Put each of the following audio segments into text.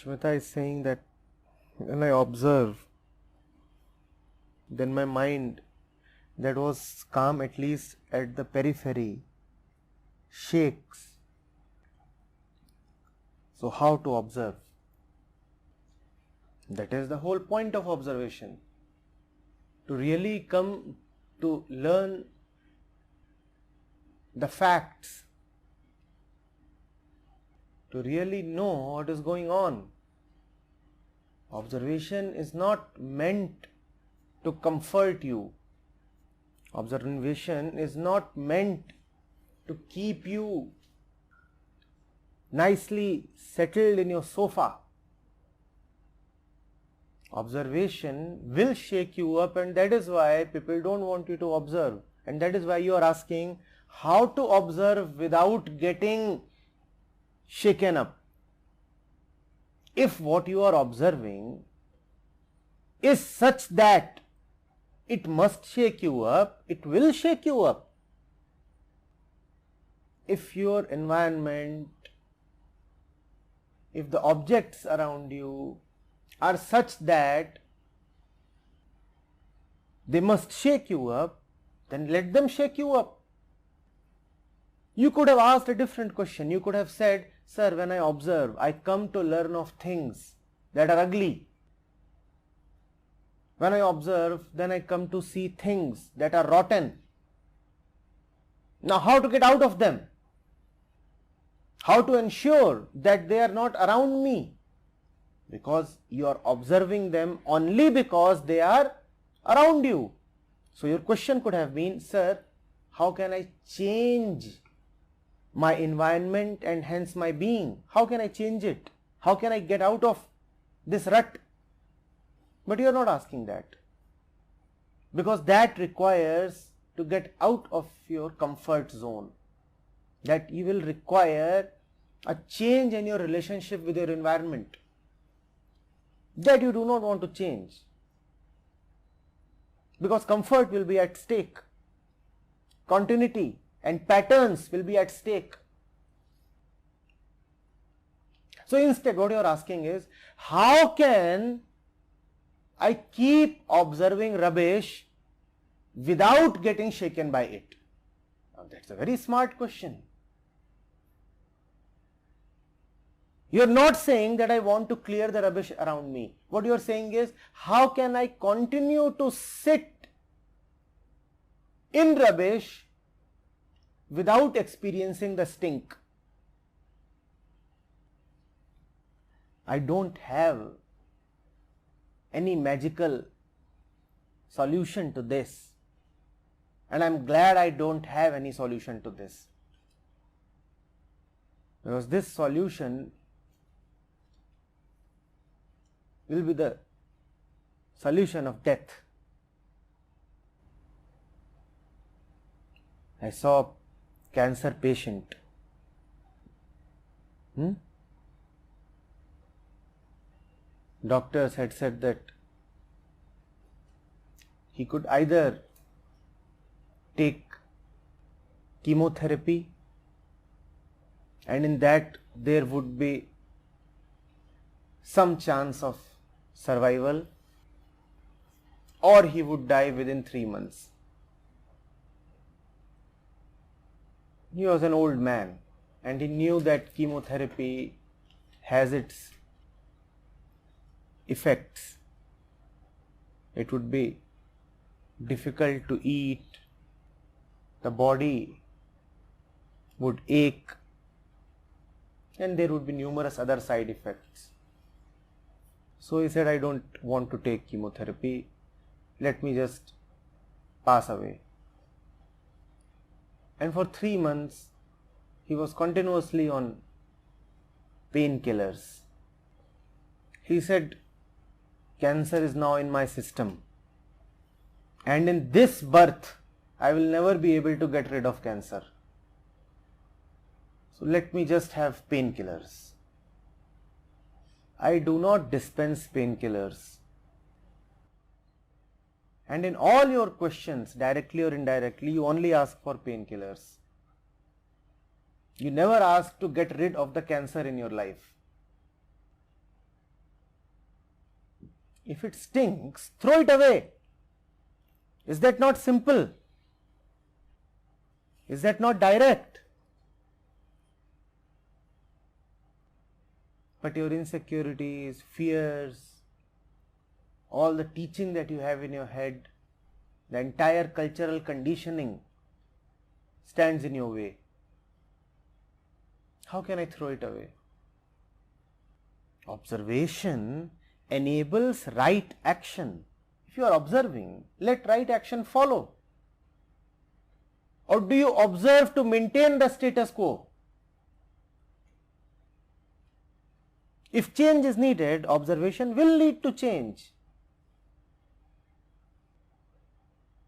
Shmita is saying that when I observe, then my mind that was calm at least at the periphery shakes. So how to observe? That is the whole point of observation. To really come to learn the facts, to really know what is going on. Observation is not meant to comfort you. Observation is not meant to keep you nicely settled in your sofa. Observation will shake you up, and that is why people don't want you to observe. And that is why you are asking how to observe without getting shaken up. If what you are observing is such that it must shake you up, it will shake you up. If your environment, if the objects around you are such that they must shake you up, then let them shake you up. You could have asked a different question. You could have said, sir, when I observe, I come to learn of things that are ugly. When I observe, then I come to see things that are rotten. Now, how to get out of them? How to ensure that they are not around me? Because you are observing them only because they are around you. So your question could have been, sir, how can I change my environment and hence my being? How can I change it? How can I get out of this rut? But you are not asking that, because that requires to get out of your comfort zone. That you will require a change in your relationship with your environment that you do not want to change, because comfort will be at stake, continuity and patterns will be at stake. So instead what you are asking is, how can I keep observing rubbish without getting shaken by it? Now that's a very smart question. You are not saying that I want to clear the rubbish around me. What you are saying is, how can I continue to sit in rubbish without experiencing the stink? I don't have any magical solution to this, and I'm glad I don't have any solution to this, because this solution will be the solution of death. I saw a cancer patient. Doctors had said that he could either take chemotherapy, and in that there would be some chance of survival, or he would die within 3 months. He was an old man and he knew that chemotherapy has its effects. It would be difficult to eat, the body would ache, and there would be numerous other side effects. So he said, I don't want to take chemotherapy, let me just pass away. And for 3 months he was continuously on painkillers. He said, cancer is now in my system, and in this birth I will never be able to get rid of cancer. So let me just have painkillers. I do not dispense painkillers. And in all your questions, directly or indirectly, you only ask for painkillers. You never ask to get rid of the cancer in your life. If it stinks, throw it away. Is that not simple? Is that not direct? But your insecurities, fears, all the teaching that you have in your head, the entire cultural conditioning stands in your way. How can I throw it away? Observation enables right action. If you are observing, let right action follow. Or do you observe to maintain the status quo? If change is needed, observation will lead to change.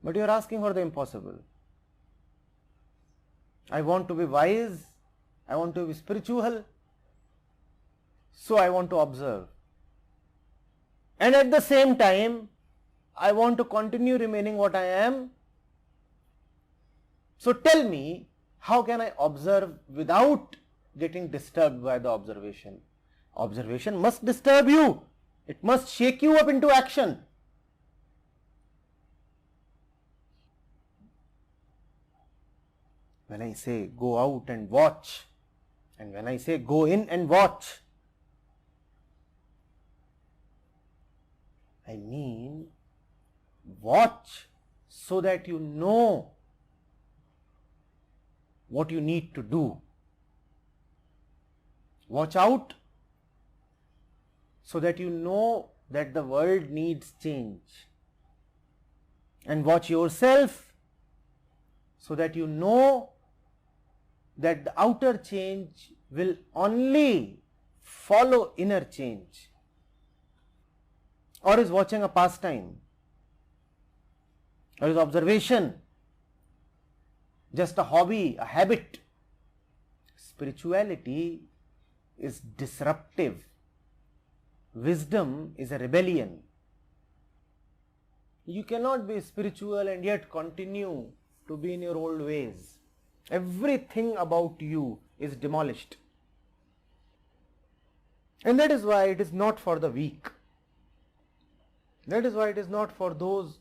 But you are asking for the impossible. I want to be wise, I want to be spiritual, so I want to observe. And at the same time, I want to continue remaining what I am. So tell me, how can I observe without getting disturbed by the observation? Observation must disturb you. It must shake you up into action. When I say go out and watch, and when I say go in and watch, I mean watch so that you know what you need to do. Watch out so that you know that the world needs change. And watch yourself so that you know that the outer change will only follow inner change. Or is watching a pastime? Or is observation just a hobby, a habit? Spirituality is disruptive. Wisdom is a rebellion. You cannot be spiritual and yet continue to be in your old ways. Everything about you is demolished. And that is why it is not for the weak. That is why it is not for those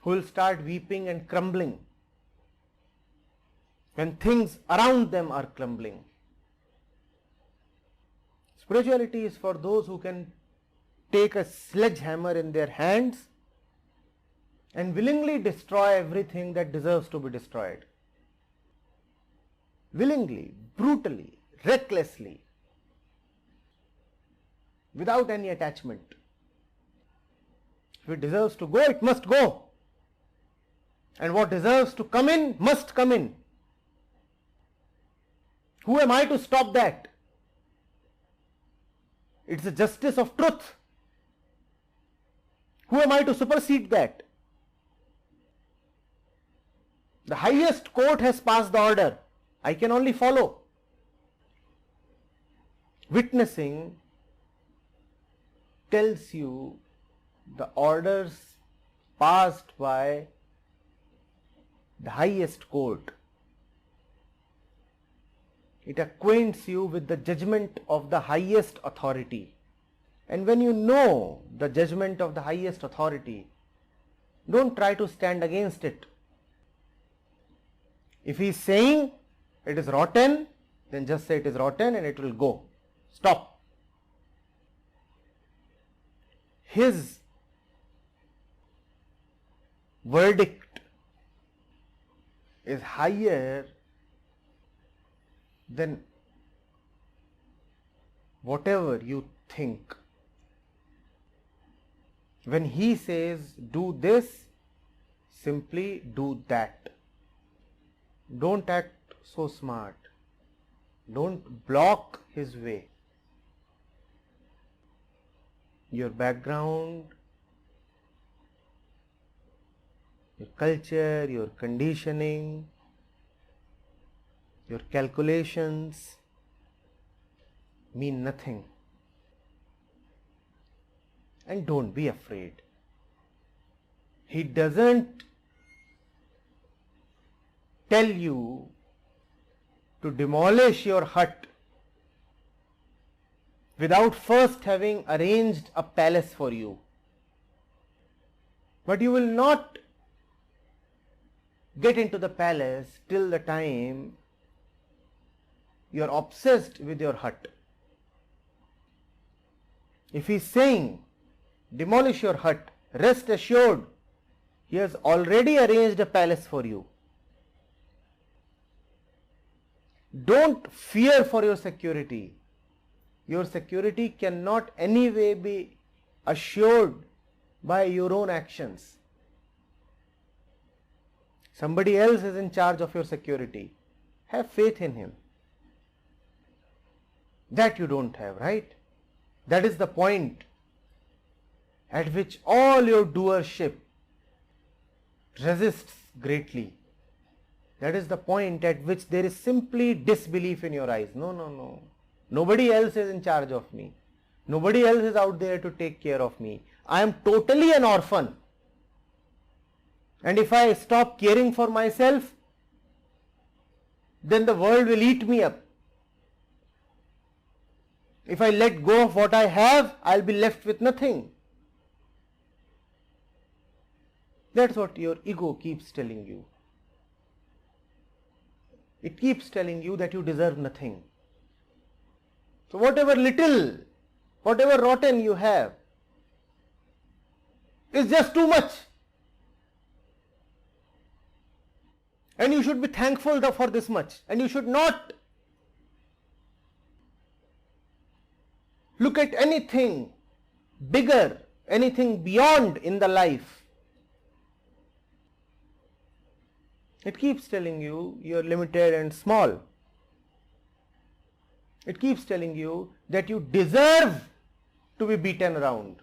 who will start weeping and crumbling when things around them are crumbling. Spirituality is for those who can take a sledgehammer in their hands and willingly destroy everything that deserves to be destroyed. Willingly, brutally, recklessly, without any attachment. If it deserves to go, it must go. And what deserves to come in, must come in. Who am I to stop that? It's the justice of truth. Who am I to supersede that? The highest court has passed the order. I can only follow. Witnessing tells you the orders passed by the highest court. It acquaints you with the judgment of the highest authority. And when you know the judgment of the highest authority, don't try to stand against it. If he is saying it is rotten, then just say it is rotten and it will go. Stop. His verdict is higher than whatever you think. When he says do this, simply do that. Don't act so smart. Don't block his way. Your background, your culture, your conditioning, your calculations mean nothing. And don't be afraid. He doesn't tell you to demolish your hut without first having arranged a palace for you. But you will not get into the palace till the time you are obsessed with your hut. If he is saying, demolish your hut, rest assured, he has already arranged a palace for you. Don't fear for your security. Your security cannot anyway be assured by your own actions. Somebody else is in charge of your security. Have faith in him. That you don't have, right? That is the point at which all your doership resists greatly. That is the point at which there is simply disbelief in your eyes. No. Nobody else is in charge of me. Nobody else is out there to take care of me. I am totally an orphan. And if I stop caring for myself, then the world will eat me up. If I let go of what I have, I will be left with nothing. That's what your ego keeps telling you. It keeps telling you that you deserve nothing. So whatever little, whatever rotten you have is just too much. And you should be thankful for this much. And you should not look at anything bigger, anything beyond in the life. It keeps telling you you are limited and small. It keeps telling you that you deserve to be beaten around.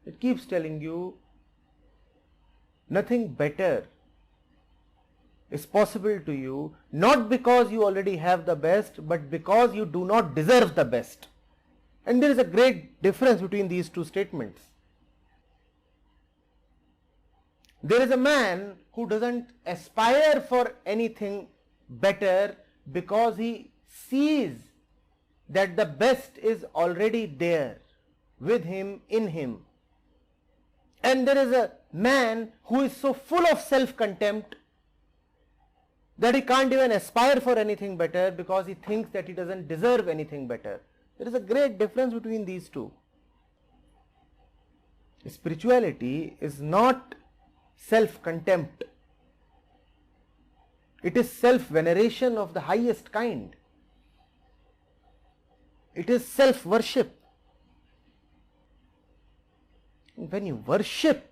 It keeps telling you nothing better is possible to you, not because you already have the best, but because you do not deserve the best. And there is a great difference between these two statements. There is a man who doesn't aspire for anything better because he sees that the best is already there with him, in him. And there is a man who is so full of self-contempt that he can't even aspire for anything better because he thinks that he doesn't deserve anything better. There is a great difference between these two. Spirituality is not self-contempt. It is self-veneration of the highest kind. It is self-worship. When you worship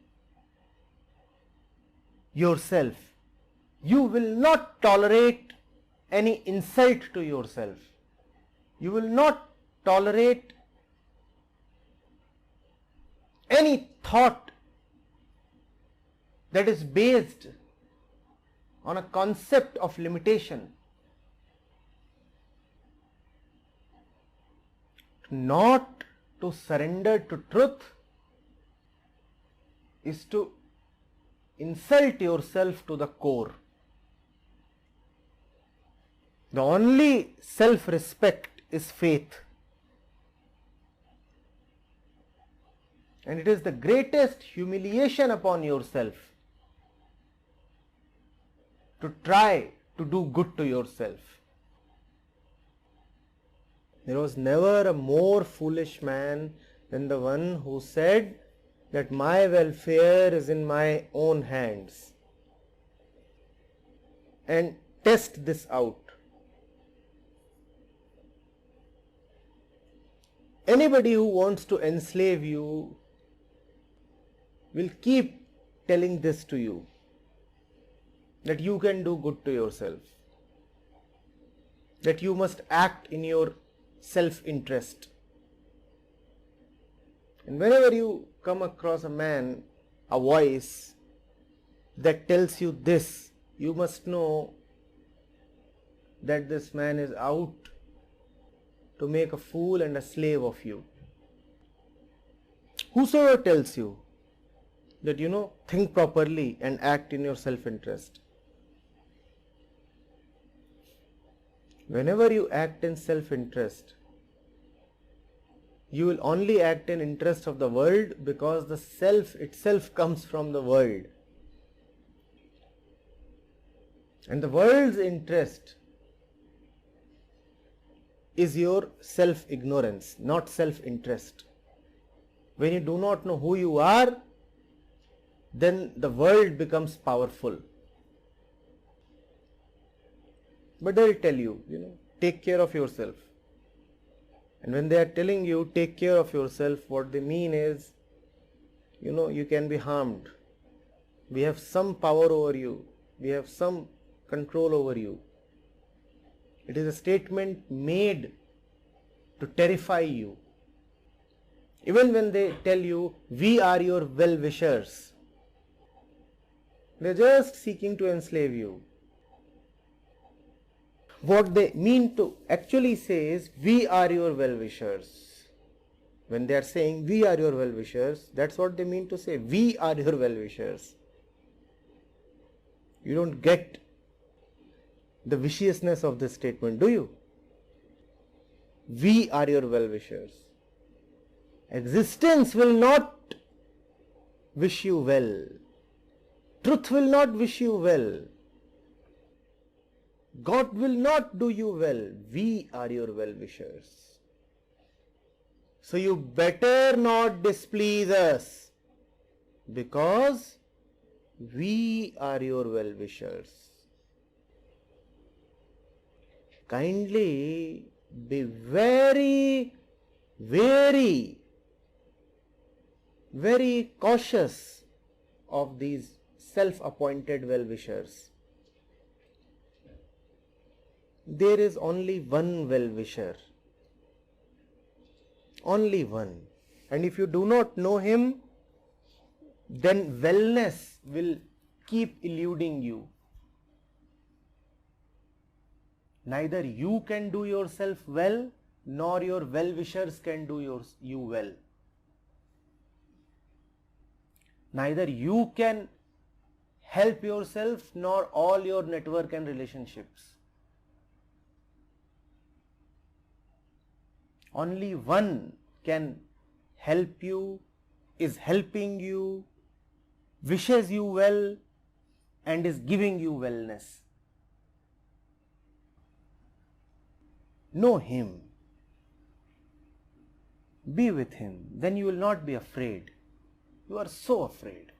yourself, you will not tolerate any insult to yourself. You will not tolerate any thought that is based on a concept of limitation. Not to surrender to truth is to insult yourself to the core. The only self-respect is faith. And it is the greatest humiliation upon yourself to try to do good to yourself. There was never a more foolish man than the one who said that my welfare is in my own hands. And test this out. Anybody who wants to enslave you will keep telling this to you, that you can do good to yourself, that you must act in your self-interest. And whenever you come across a man, a voice that tells you this, you must know that this man is out to make a fool and a slave of you. Whosoever tells you that, think properly and act in your self-interest. Whenever you act in self-interest, You will only act in interest of the world because the self itself comes from the world. And the world's interest is your self-ignorance, not self-interest. When you do not know who you are, then the world becomes powerful. But they'll tell you, take care of yourself. And when they are telling you, take care of yourself, what they mean is, you can be harmed. We have some power over you. We have some control over you. It is a statement made to terrify you. Even when they tell you, we are your well-wishers, they are just seeking to enslave you. What they mean to actually say is, we are your well-wishers. When they are saying, we are your well-wishers, that's what they mean to say, we are your well-wishers. You don't get the viciousness of this statement, do you? We are your well-wishers. Existence will not wish you well. Truth will not wish you well. God will not do you well. We are your well-wishers. So you better not displease us, because we are your well-wishers. Kindly be very, very, very cautious of these self-appointed well-wishers. There is only one well-wisher. Only one. And if you do not know him, then wellness will keep eluding you. Neither you can do yourself well, nor your well-wishers can do you well. Neither you can help yourself, nor all your network and relationships. Only one can help you, is helping you, wishes you well, and is giving you wellness. Know him. Be with him. Then you will not be afraid. You are so afraid.